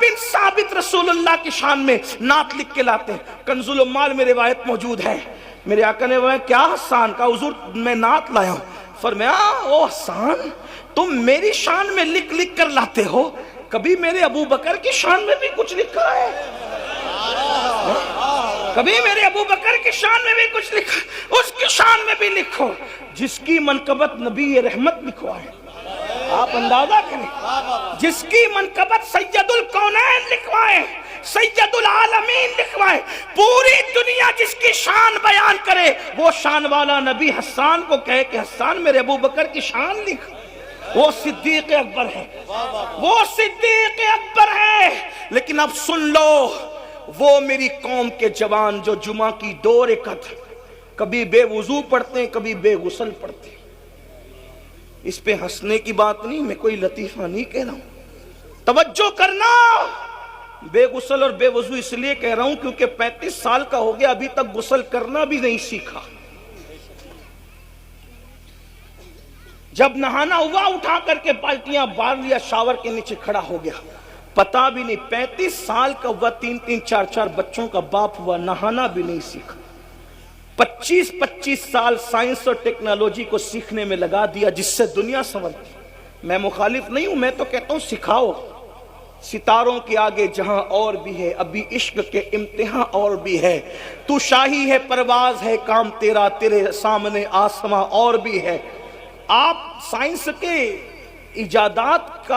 بن ثابت رسول اللہ کی شان میں نعت لکھ کے لاتے ہیں. کنز العمال میں روایت موجود ہے. میرے آقا نے وہ کیا حسان کا حضور میں نعت لایا ہوں. فرمایا او حسان تم میری شان میں لکھ لکھ کر لاتے ہو, کبھی میرے ابو بکر کی شان میں بھی کچھ لکھا ہے؟ کبھی میرے ابو بکر کی شان میں بھی کچھ لکھا؟ اس کی شان میں بھی لکھو جس کی منقبت نبی رحمت لکھوائے. آپ اندازہ کریں, جس کی منقبت سید الکونین لکھوائے, سید العالمین لکھوائے, پوری دنیا جس کی شان بیان کرے, وہ شان والا نبی حسان کو کہے کہ حسان میرے ابو بکر کی شان لکھ. وہ صدیق اکبر ہے, وہ صدیق اکبر ہے. لیکن اب سن لو, وہ میری قوم کے جوان جو جمعہ کی 2 رکعت کبھی بے وضو پڑھتے ہیں, کبھی بے غسل پڑھتے ہیں. اس پہ ہنسنے کی بات نہیں, میں کوئی لطیفہ نہیں کہہ رہا ہوں, توجہ کرنا. بے غسل اور بے وضو اس لیے کہہ رہا ہوں کیونکہ 35 سال کا ہو گیا, ابھی تک غسل کرنا بھی نہیں سیکھا. جب نہانا ہوا اٹھا کر کے بالٹیاں بار لیا, شاور کے نیچے کھڑا ہو گیا, پتا بھی نہیں. 35 سال کا ہوا, 3 4 بچوں کا باپ ہوا, نہانا بھی نہیں سیکھا. 25 سال سائنس اور ٹیکنالوجی کو سیکھنے میں لگا دیا جس سے دنیا سنورتی. میں مخالف نہیں ہوں, میں تو کہتا ہوں سکھاؤ. ستاروں کے آگے جہاں اور بھی ہے, ابھی عشق کے امتحان اور بھی ہے. تو شاہی ہے, پرواز ہے, کام تیرا, تیرے سامنے آسماں اور بھی ہے. آپ سائنس کے ایجادات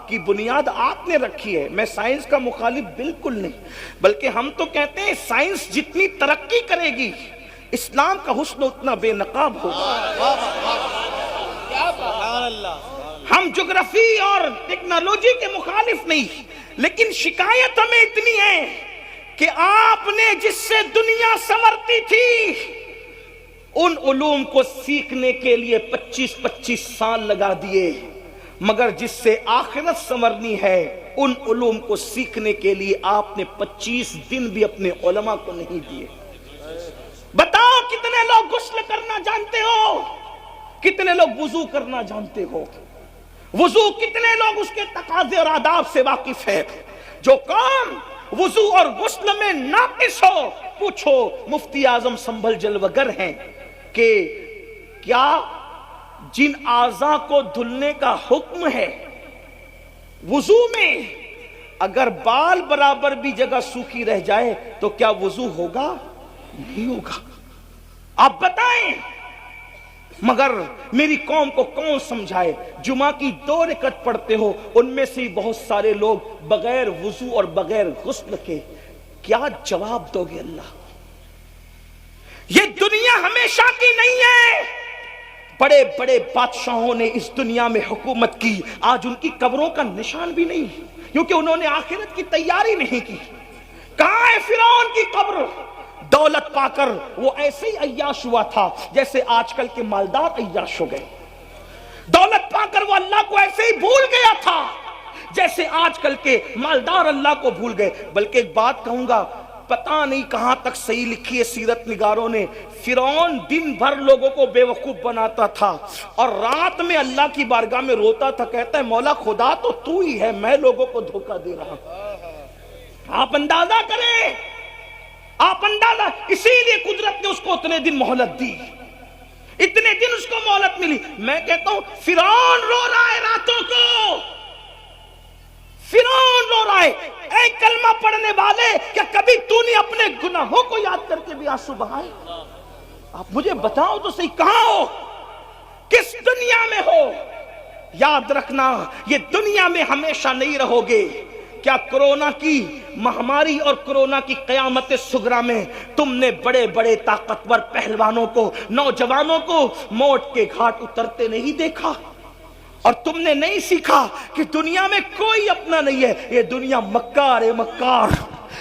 کی بنیاد آپ نے رکھی ہے. میں سائنس کا مخالف بالکل نہیں, بلکہ ہم تو کہتے ہیں سائنس جتنی ترقی کرے گی اسلام کا حسن اتنا بے نقاب ہوگا. ہم جغرافی اور ٹیکنالوجی کے مخالف نہیں, لیکن شکایت ہمیں اتنی ہے کہ آپ نے جس سے دنیا سنورتی تھی ان علوم کو سیکھنے کے لیے 25 سال لگا دیے, مگر جس سے آخرت سنورنی ہے ان علوم کو سیکھنے کے لیے آپ نے 25 دن بھی اپنے علماء کو نہیں دیے. بتاؤ کتنے لوگ غسل کرنا جانتے ہو, کتنے لوگ وضو کرنا جانتے ہو, وضو کتنے لوگ اس کے تقاضے اور آداب سے واقف ہے. جو قوم وضو اور غسل میں ناقص ہو, پوچھو مفتی اعظم سنبھل جلوگر ہیں کہ کیا جن اعضاء کو دھلنے کا حکم ہے وضو میں, اگر بال برابر بھی جگہ سوکھی رہ جائے تو کیا وضو ہوگا؟ نہیں ہوگا. آپ بتائیں. مگر میری قوم کو کون سمجھائے؟ جمعہ کی 2 رکعت پڑھتے ہو, ان میں سے بہت سارے لوگ بغیر وضو اور بغیر غسل کے. کیا جواب دو گے اللہ؟ یہ دنیا ہمیشہ کی نہیں ہے. بڑے بڑے بادشاہوں نے اس دنیا میں حکومت کی, آج ان کی قبروں کا نشان بھی نہیں, کیونکہ انہوں نے آخرت کی تیاری نہیں کی. کہاں ہے فرعون کی قبر؟ دولت پا کر وہ ایسے ہی عیاش ہوا تھا جیسے آج کل کے مالدار عیاش ہو گئے. دولت پا کر وہ اللہ کو ایسے ہی بھول گیا تھا جیسے آج کل کے مالدار اللہ کو بھول گئے. بلکہ ایک بات کہوں گا, پتہ نہیں کہاں تک صحیح لکھی ہے سیرت نگاروں نے, فرعون دن بھر لوگوں کو بے وقوف بناتا تھا اور رات میں اللہ کی بارگاہ میں روتا تھا, کہتا ہے مولا خدا تو ہی ہے, میں لوگوں کو دھوکہ دے رہا ہوں. آپ اندازہ کریں, آپ اندازہ. اسی لیے قدرت نے اس کو اتنے دن مہلت دی, اتنے دن اس کو مہلت ملی. میں کہتا ہوں فرعون رو رہا ہے راتوں کو, فرعون رو رہا ہے. اے کلمہ پڑھنے والے, کیا کبھی تو نے اپنے گناہوں کو یاد کر کے بھی آنسو بہائے؟ آپ مجھے بتاؤ تو صحیح, کہاں ہو, کس دنیا میں ہو؟ یاد رکھنا یہ دنیا میں ہمیشہ نہیں رہو گے. کیا کرونا کی مہاماری اور کرونا کی قیامت صغریٰ میں تم نے بڑے بڑے طاقتور پہلوانوں کو, نوجوانوں کو موت کے گھاٹ اترتے نہیں دیکھا؟ اور تم نے نہیں سیکھا کہ دنیا میں کوئی اپنا نہیں ہے, یہ دنیا مکار ہے, مکار.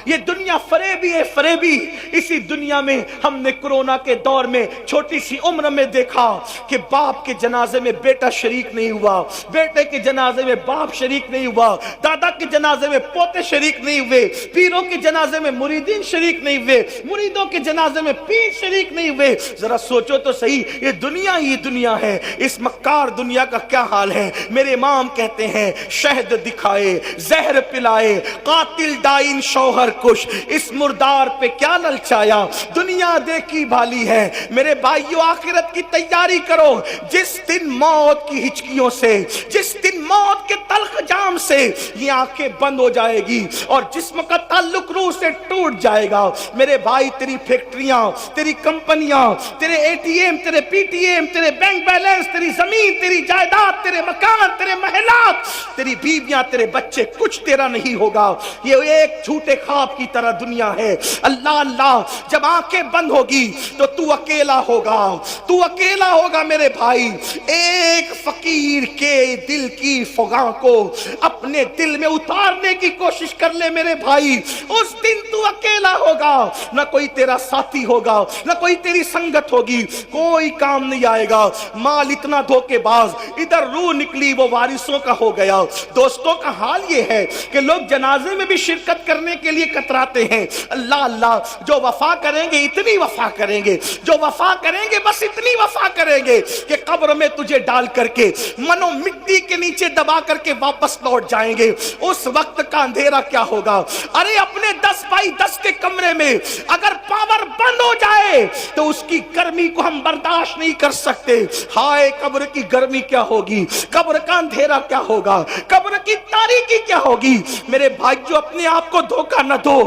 یہ دنیا فریبی ہے، فریبی۔ اسی دنیا میں ہم نے کورونا کے دور میں چھوٹی سی عمر میں دیکھا کہ باپ کے جنازے میں بیٹا شریک نہیں ہوا، بیٹے کے جنازے میں باپ شریک نہیں ہوا، دادا کے جنازے میں پوتے شریک نہیں ہوئے، پیروں کے جنازے میں مریدین شریک نہیں ہوئے، مریدوں کے جنازے میں پیر شریک نہیں ہوئے۔ ذرا سوچو تو صحیح، یہ دنیا ہی دنیا ہے، اس مکار دنیا کا کیا حال ہے۔ میرے امام کہتے ہیں شہد دکھائے، زہر پلائے، قاتل ڈائن شوہر کش، اس مردار پہ کیا للچایا، دنیا دیکھی بھالی ہے۔ میرے بھائیو آخرت کی تیاری کرو، جس دن موت کی ہچکیوں سے، جس دن موت کے تلخ جام سے یہ آنکھیں بند ہو جائے گی اور جسم کا تعلق روح سے ٹوٹ جائے گا، میرے بھائی تیری فیکٹریاں، تیری کمپنیاں، تیرے اے ٹی ایم، تیرے پی ٹی ایم، تیرے بینک بیلنس، تیری زمین، تیری جائیداد، تیرے مکان، تیرے محلات، تیری بیویاں، تیرے بچے، کچھ تیرا نہیں ہوگا۔ یہ ایک جھوٹے خواب کی طرح دنیا ہے۔ اللہ اللہ، جب آنکھیں بند ہوگی تو اکیلا ہوگا، تو اکیلا ہوگا میرے بھائی۔ ایک فقیر کے دل کی فغاں کو اپنے دل میں اتارنے کی کوشش کر لے میرے بھائی، اس دن تو اکیلا ہوگا، نہ کوئی تیرا ساتھی ہوگا، نہ کوئی تیری سنگت ہوگی، کوئی کام نہیں آئے گا۔ مال اتنا دھوکے باز، ادھر روح نکلی وہ وارثوں کا ہو گیا۔ دوستوں کا حال یہ ہے کہ لوگ جنازے میں بھی شرکت کرنے کے لیے کتراتے ہیں۔ اللہ اللہ، جو وفا کریں گے اتنی وفا کریں گے، جو وفا کریں گے بس اتنی وفا کریں گے کہ قبر میں تجھے ڈال کر کے منو مٹی کے نیچے دبا کر کے واپس لوٹ جائیں گے۔ اس وقت کا اندھیرا کیا ہوگا؟ ارے اپنے 10x10 کے کمرے میں اگر پاور بند ہو جائے تو اس کی گرمی کو ہم برداشت نہیں کر سکتے۔ ہائے قبر کی گرمی کیا ہوگی، قبر کا اندھیرا کیا ہوگا، قبر کی تاریکی کیا ہوگی۔ میرے بھائیو اپنے آپ کو دھوکہ نہ دو،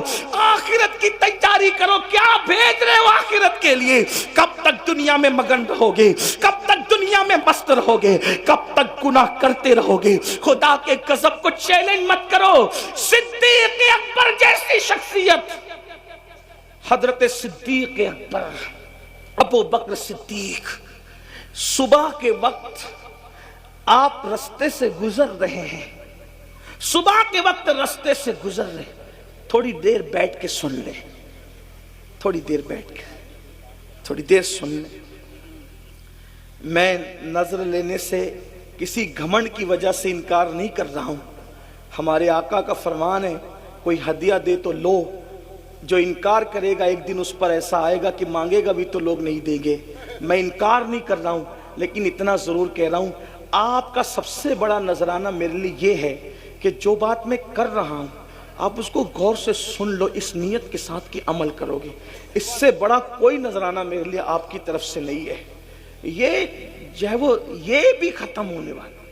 آخرت کی تیاری کرو۔ کیا بھیج رہے ہو آخرت کے لیے؟ کب تک دنیا میں مگن رہو گے؟ کب تک دنیا میں مست رہو گے؟ کب تک گناہ کرتے رہو گے؟ خدا کے غضب کو چیلنج مت کرو۔ صدیق اکبر جیسی شخصیت، حضرت صدیق اکبر، ابو بکر صدیق، صبح کے وقت آپ رستے سے گزر رہے ہیں، صبح کے وقت رستے سے گزر رہے، تھوڑی دیر بیٹھ کے سن لیں، تھوڑی دیر بیٹھ کے، تھوڑی دیر سن لیں۔ میں نظر لینے سے کسی گھمنڈ کی وجہ سے انکار نہیں کر رہا ہوں۔ ہمارے آقا کا فرمان ہے کوئی ہدیہ دے تو لو، جو انکار کرے گا ایک دن اس پر ایسا آئے گا کہ مانگے گا بھی تو لوگ نہیں دیں گے۔ میں انکار نہیں کر رہا ہوں، لیکن اتنا ضرور کہہ رہا ہوں، آپ کا سب سے بڑا نذرانہ میرے لیے یہ ہے کہ جو بات میں کر رہا ہوں آپ اس کو غور سے سن لو، اس نیت کے ساتھ کہ عمل کرو گے۔ اس سے بڑا کوئی نذرانہ میرے لیے آپ کی طرف سے نہیں ہے۔ یہ جو ہے وہ یہ بھی ختم ہونے والا،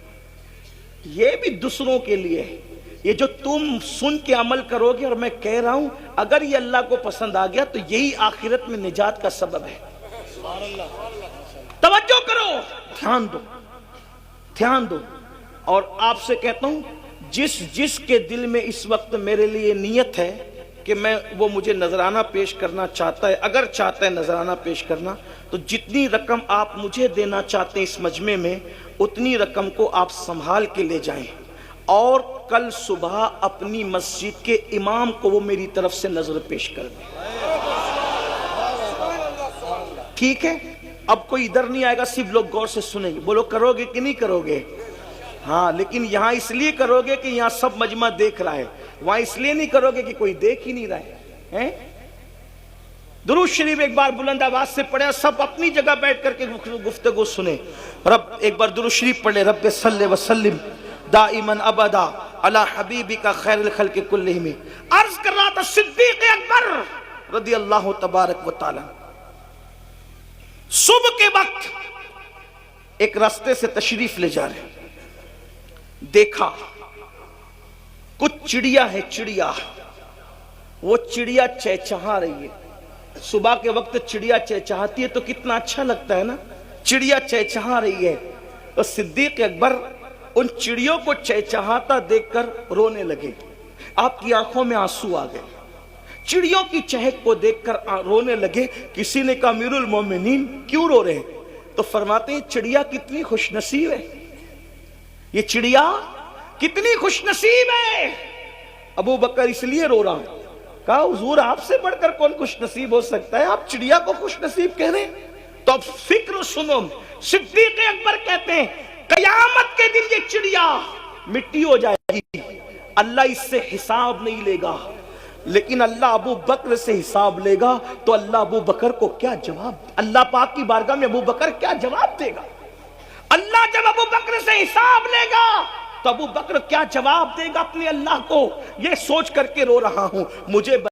یہ بھی دوسروں کے لیے ہے۔ یہ جو تم سن کے عمل کرو گے، اور میں کہہ رہا ہوں اگر یہ اللہ کو پسند آ گیا تو یہی آخرت میں نجات کا سبب ہے۔ توجہ کرو، دھیان دو، دھیان دو۔ اور آپ سے کہتا ہوں جس کے دل میں اس وقت میرے لیے نیت ہے کہ میں وہ مجھے نذرانہ پیش کرنا چاہتا ہے، اگر چاہتا ہے نذرانہ پیش کرنا، تو جتنی رقم آپ مجھے دینا چاہتے ہیں اس مجمع میں، اتنی رقم کو آپ سنبھال کے لے جائیں، اور کل صبح اپنی مسجد کے امام کو وہ میری طرف سے نظر پیش کر دیں۔ ٹھیک ہے؟ اب کوئی ادھر نہیں آئے گا، صرف لوگ غور سے سنیں گے۔ بولو کرو گے کہ نہیں کرو گے؟ ہاں، لیکن یہاں اس لیے کرو گے کہ یہاں سب مجمع دیکھ رہا ہے، وہاں اس لیے نہیں کرو گے کہ کوئی دیکھ ہی نہیں رہا ہے۔ درود شریف ایک بار بلند آواز سے پڑھیں، سب اپنی جگہ بیٹھ کر کے گفتگو سنیں۔ رب ایک بار درود شریف پڑھ لیں، رب صلی وسلم دائما ابدا علی حبیبک خیر الخلق کلہم۔ عرض کر رہا تھا صدیق اکبر رضی اللہ تبارک و تعالی صبح کے وقت ایک راستے سے تشریف لے جا رہے، دیکھا کچھ چڑیا ہے، چڑیا، وہ چڑیا چہچہا رہی ہے۔ صبح کے وقت چڑیا چہچہاتی ہے تو کتنا اچھا لگتا ہے نا، چڑیا چہچہا رہی ہے۔ اور صدیق اکبر ان چڑیوں کو چہچہاتا دیکھ کر رونے لگے، آپ کی آنکھوں میں آنسو آ گئے، چڑیوں کی چہک کو دیکھ کر رونے لگے۔ کسی نے کہا امیر المومنین کیوں رو رہے ہیں؟ تو فرماتے ہیں چڑیا کتنی خوش نصیب ہے، یہ چڑیا کتنی خوش نصیب ہے۔ ابو بکر اس لیے رو رہا ہوں کہا حضور آپ سے بڑھ کر کون خوش نصیب ہو سکتا ہے، آپ چڑیا کو خوش نصیب کہہ رہے ہیں؟ تو اب فکر سنو، صدیق اکبر کہتے ہیں قیامت کے دن یہ چڑیا مٹی ہو جائے گی، اللہ اس سے حساب نہیں لے گا، لیکن اللہ ابو بکر سے حساب لے گا۔ تو اللہ ابو بکر کو کیا جواب، اللہ پاک کی بارگاہ میں ابو بکر کیا جواب دے گا؟ اللہ جب ابو بکر سے حساب لے گا تو ابو بکر کیا جواب دے گا اپنے اللہ کو؟ یہ سوچ کر کے رو رہا ہوں، مجھے